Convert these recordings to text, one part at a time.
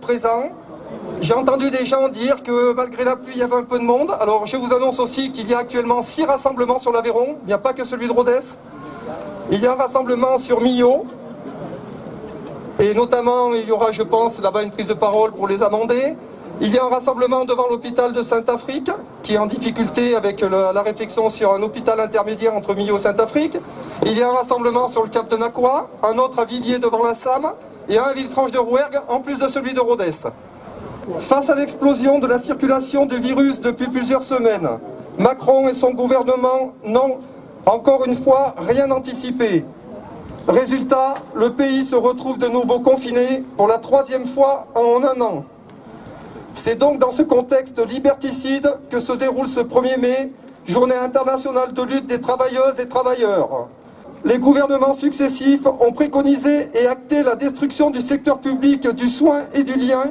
présent. J'ai entendu des gens dire que malgré la pluie, il y avait un peu de monde. Alors je vous annonce aussi qu'il y a actuellement 6 rassemblements sur l'Aveyron. Il n'y a pas que celui de Rodez. Il y a un rassemblement sur Millau. Et notamment, il y aura, je pense, là-bas une prise de parole pour les amender. Il y a un rassemblement devant l'hôpital de Saint-Afrique, qui est en difficulté avec la réflexion sur un hôpital intermédiaire entre Millau et Saint-Afrique. Il y a un rassemblement sur le cap de Naqois, un autre à Viviers devant la SAM, et un à Villefranche-de-Rouergue, en plus de celui de Rodez. Face à l'explosion de la circulation du virus depuis plusieurs semaines, Macron et son gouvernement n'ont, encore une fois, rien anticipé. Résultat, le pays se retrouve de nouveau confiné pour la 3e fois en un an. C'est donc dans ce contexte liberticide que se déroule ce 1er mai, journée internationale de lutte des travailleuses et travailleurs. Les gouvernements successifs ont préconisé et acté la destruction du secteur public du soin et du lien,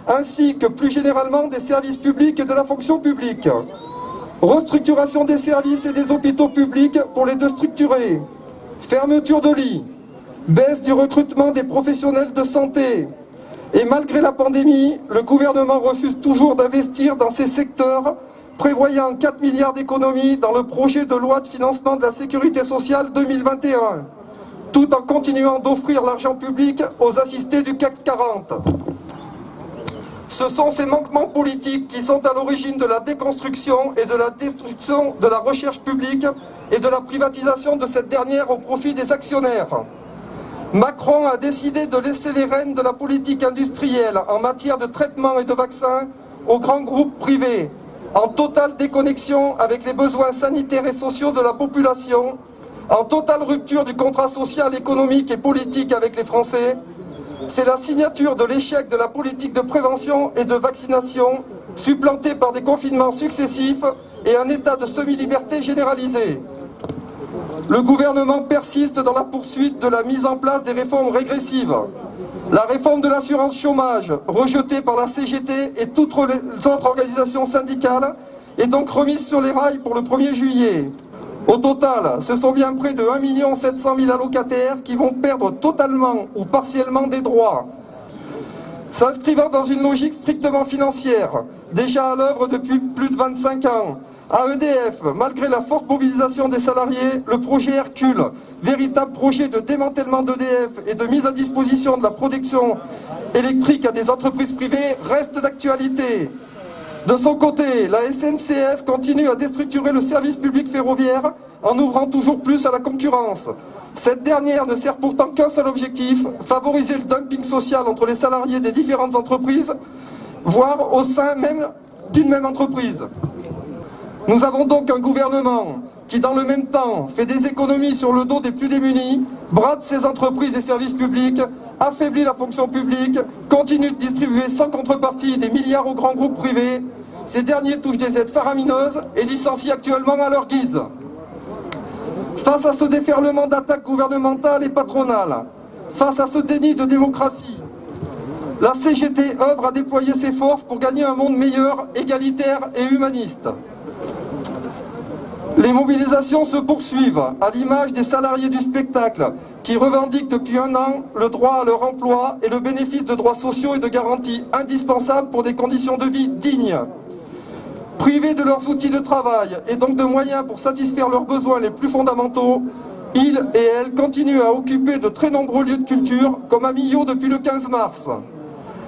ainsi que plus généralement des services publics et de la fonction publique. Restructuration des services et des hôpitaux publics pour les déstructurer. Fermeture de lits. Baisse du recrutement des professionnels de santé. Et malgré la pandémie, le gouvernement refuse toujours d'investir dans ces secteurs, prévoyant 4 milliards d'économies dans le projet de loi de financement de la sécurité sociale 2021, tout en continuant d'offrir l'argent public aux assistés du CAC 40. Ce sont ces manquements politiques qui sont à l'origine de la déconstruction et de la destruction de la recherche publique et de la privatisation de cette dernière au profit des actionnaires. Macron a décidé de laisser les rênes de la politique industrielle en matière de traitement et de vaccins aux grands groupes privés, en totale déconnexion avec les besoins sanitaires et sociaux de la population, en totale rupture du contrat social, économique et politique avec les Français. C'est la signature de l'échec de la politique de prévention et de vaccination, supplantée par des confinements successifs et un état de semi-liberté généralisé. Le gouvernement persiste dans la poursuite de la mise en place des réformes régressives. La réforme de l'assurance chômage, rejetée par la CGT et toutes les autres organisations syndicales, est donc remise sur les rails pour le 1er juillet. Au total, ce sont bien près de 1 700 000 allocataires qui vont perdre totalement ou partiellement des droits. S'inscrivant dans une logique strictement financière, déjà à l'œuvre depuis plus de 25 ans, à EDF, malgré la forte mobilisation des salariés, le projet Hercule, véritable projet de démantèlement d'EDF et de mise à disposition de la production électrique à des entreprises privées, reste d'actualité. De son côté, la SNCF continue à déstructurer le service public ferroviaire en ouvrant toujours plus à la concurrence. Cette dernière ne sert pourtant qu'un seul objectif, favoriser le dumping social entre les salariés des différentes entreprises, voire au sein même d'une même entreprise. Nous avons donc un gouvernement qui, dans le même temps, fait des économies sur le dos des plus démunis, brade ses entreprises et services publics, affaiblit la fonction publique, continue de distribuer sans contrepartie des milliards aux grands groupes privés. Ces derniers touchent des aides faramineuses et licencient actuellement à leur guise. Face à ce déferlement d'attaques gouvernementales et patronales, face à ce déni de démocratie, la CGT œuvre à déployer ses forces pour gagner un monde meilleur, égalitaire et humaniste. Les mobilisations se poursuivent, à l'image des salariés du spectacle, qui revendiquent depuis un an le droit à leur emploi et le bénéfice de droits sociaux et de garanties indispensables pour des conditions de vie dignes. Privés de leurs outils de travail et donc de moyens pour satisfaire leurs besoins les plus fondamentaux, ils et elles continuent à occuper de très nombreux lieux de culture, comme à Millau depuis le 15 mars.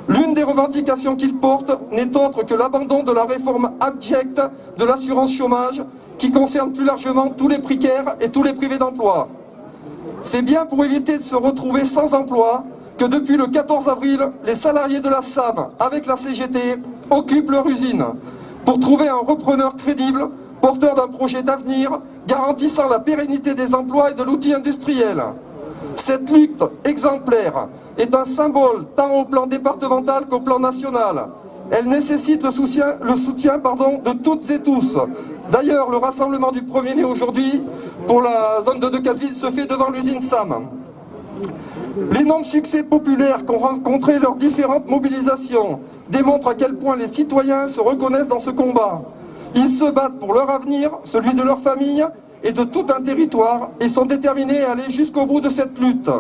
L'une des revendications qu'ils portent n'est autre que l'abandon de la réforme abjecte de l'assurance chômage, qui concerne plus largement tous les précaires et tous les privés d'emploi. C'est bien pour éviter de se retrouver sans emploi que depuis le 14 avril, les salariés de la SAM, avec la CGT, occupent leur usine pour trouver un repreneur crédible, porteur d'un projet d'avenir, garantissant la pérennité des emplois et de l'outil industriel. Cette lutte exemplaire est un symbole tant au plan départemental qu'au plan national. Elle nécessite le soutien de toutes et tous. D'ailleurs, le rassemblement du 1er mai aujourd'hui pour la zone de Decazeville se fait devant l'usine SAM. L'énorme succès populaire qu'ont rencontré leurs différentes mobilisations démontre à quel point les citoyens se reconnaissent dans ce combat. Ils se battent pour leur avenir, celui de leur famille et de tout un territoire, et sont déterminés à aller jusqu'au bout de cette lutte.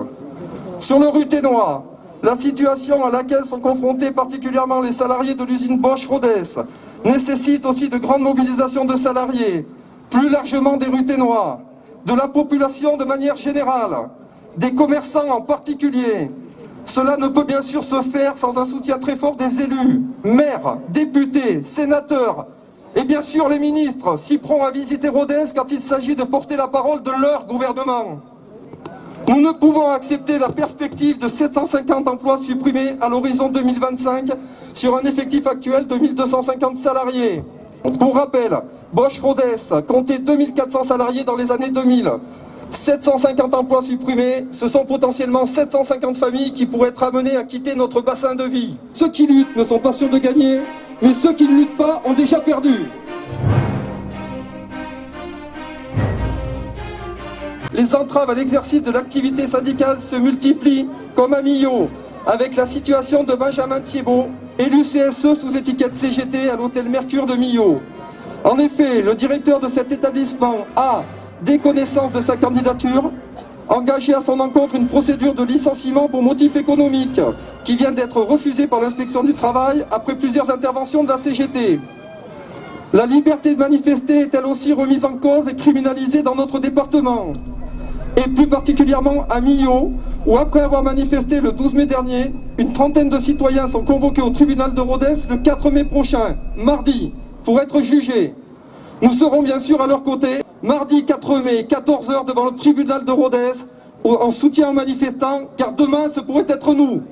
Sur le Ruténois, La situation à laquelle sont confrontés particulièrement les salariés de l'usine Bosch Rodez nécessite aussi de grandes mobilisations de salariés, plus largement des Ruthénois, de la population de manière générale, des commerçants en particulier. Cela ne peut bien sûr se faire sans un soutien très fort des élus, maires, députés, sénateurs et bien sûr les ministres, si prompts à visiter Rodez quand il s'agit de porter la parole de leur gouvernement. Nous ne pouvons accepter la perspective de 750 emplois supprimés à l'horizon 2025 sur un effectif actuel de 1250 salariés. Pour rappel, Bosch Rodez comptait 2400 salariés dans les années 2000. 750 emplois supprimés, ce sont potentiellement 750 familles qui pourraient être amenées à quitter notre bassin de vie. Ceux qui luttent ne sont pas sûrs de gagner, mais ceux qui ne luttent pas ont déjà perdu. Les entraves à l'exercice de l'activité syndicale se multiplient comme à Millau, avec la situation de Benjamin Thiebaud, élu CSE sous étiquette CGT à l'hôtel Mercure de Millau. En effet, le directeur de cet établissement a, dès connaissance de sa candidature, engagé à son encontre une procédure de licenciement pour motif économique, qui vient d'être refusée par l'inspection du travail après plusieurs interventions de la CGT. La liberté de manifester est elle aussi remise en cause et criminalisée dans notre département. Et plus particulièrement à Millau, où après avoir manifesté le 12 mai dernier, une trentaine de citoyens sont convoqués au tribunal de Rodez le 4 mai prochain, mardi, pour être jugés. Nous serons bien sûr à leur côté, mardi 4 mai, 14 h devant le tribunal de Rodez, en soutien aux manifestants, car demain ce pourrait être nous.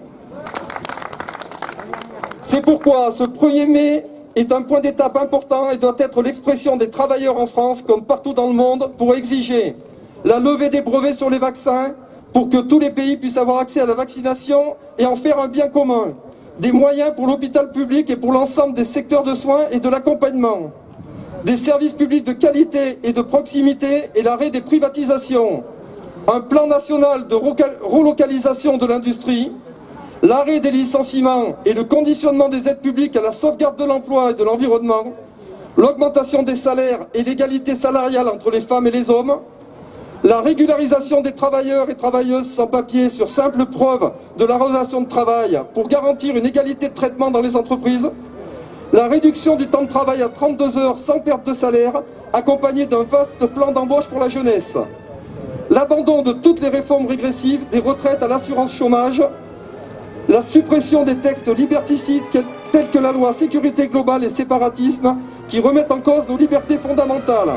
C'est pourquoi ce 1er mai est un point d'étape important et doit être l'expression des travailleurs en France, comme partout dans le monde, pour exiger la levée des brevets sur les vaccins, pour que tous les pays puissent avoir accès à la vaccination et en faire un bien commun. Des moyens pour l'hôpital public et pour l'ensemble des secteurs de soins et de l'accompagnement. Des services publics de qualité et de proximité et l'arrêt des privatisations. Un plan national de relocalisation de l'industrie. L'arrêt des licenciements et le conditionnement des aides publiques à la sauvegarde de l'emploi et de l'environnement. L'augmentation des salaires et l'égalité salariale entre les femmes et les hommes. La régularisation des travailleurs et travailleuses sans papier sur simple preuve de la relation de travail pour garantir une égalité de traitement dans les entreprises. La réduction du temps de travail à 32 heures sans perte de salaire, accompagnée d'un vaste plan d'embauche pour la jeunesse. L'abandon de toutes les réformes régressives, des retraites à l'assurance chômage. La suppression des textes liberticides tels que la loi sécurité globale et séparatisme qui remettent en cause nos libertés fondamentales.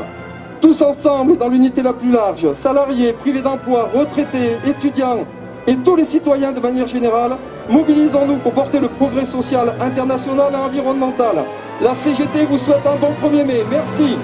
Tous ensemble et dans l'unité la plus large, salariés, privés d'emploi, retraités, étudiants et tous les citoyens de manière générale, mobilisons-nous pour porter le progrès social, international et environnemental. La CGT vous souhaite un bon 1er mai. Merci.